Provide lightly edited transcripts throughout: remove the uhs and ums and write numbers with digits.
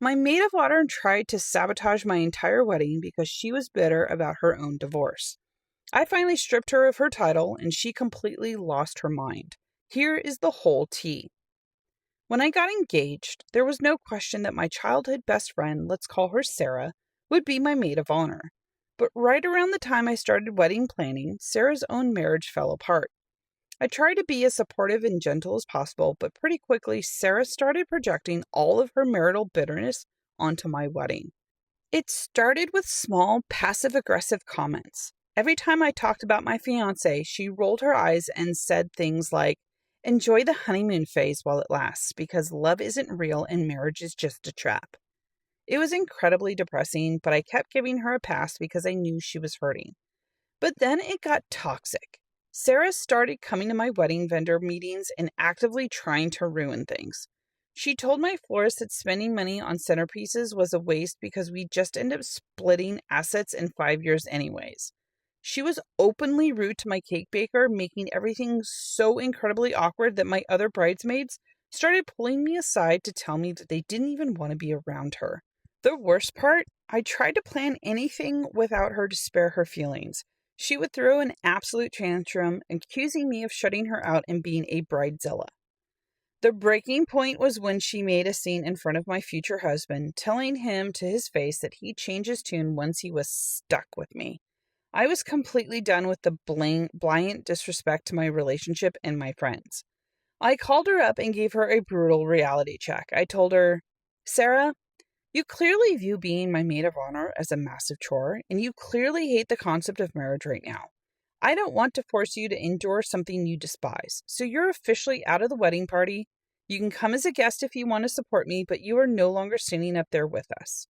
My maid of honor tried to sabotage my entire wedding because she was bitter about her own divorce. I finally stripped her of her title and she completely lost her mind. Here is the whole tea. When I got engaged, there was no question that my childhood best friend, let's call her Sarah, would be my maid of honor. But right around the time I started wedding planning, Sarah's own marriage fell apart. I tried to be as supportive and gentle as possible, but pretty quickly, Sarah started projecting all of her marital bitterness onto my wedding. It started with small, passive-aggressive comments. Every time I talked about my fiance, she rolled her eyes and said things like, "Enjoy the honeymoon phase while it lasts, because love isn't real and marriage is just a trap." It was incredibly depressing, but I kept giving her a pass because I knew she was hurting. But then it got toxic. Sarah started coming to my wedding vendor meetings and actively trying to ruin things. She told my florist that spending money on centerpieces was a waste because we just end up splitting assets in 5 years anyways. She was openly rude to my cake baker, making everything so incredibly awkward that my other bridesmaids started pulling me aside to tell me that they didn't even want to be around her. The worst part, I tried to plan anything without her to spare her feelings. She would throw an absolute tantrum, accusing me of shutting her out and being a bridezilla. The breaking point was when she made a scene in front of my future husband, telling him to his face that he'd change his tune once he was stuck with me. I was completely done with the blind disrespect to my relationship and my friends. I called her up and gave her a brutal reality check. I told her, "Sarah, you clearly view being my maid of honor as a massive chore, and you clearly hate the concept of marriage right now. I don't want to force you to endure something you despise, so you're officially out of the wedding party. You can come as a guest if you want to support me, but you are no longer standing up there with us."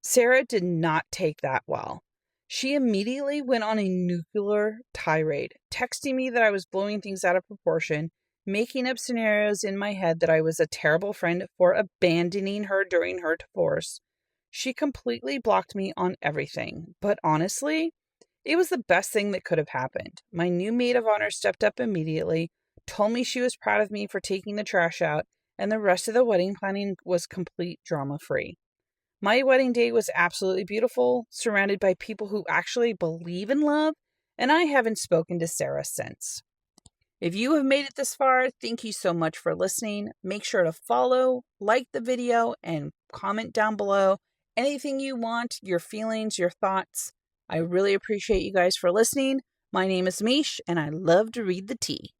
Sarah did not take that well. She immediately went on a nuclear tirade, texting me that I was blowing things out of proportion, making up scenarios in my head that I was a terrible friend for abandoning her during her divorce. She completely blocked me on everything, but honestly, it was the best thing that could have happened. My new maid of honor stepped up immediately, told me she was proud of me for taking the trash out, and the rest of the wedding planning was complete drama-free. My wedding day was absolutely beautiful, surrounded by people who actually believe in love, and I haven't spoken to Sarah since. If you have made it this far, thank you so much for listening. Make sure to follow, like the video, and comment down below anything you want, your feelings, your thoughts. I really appreciate you guys for listening. My name is Mish, and I love to read the tea.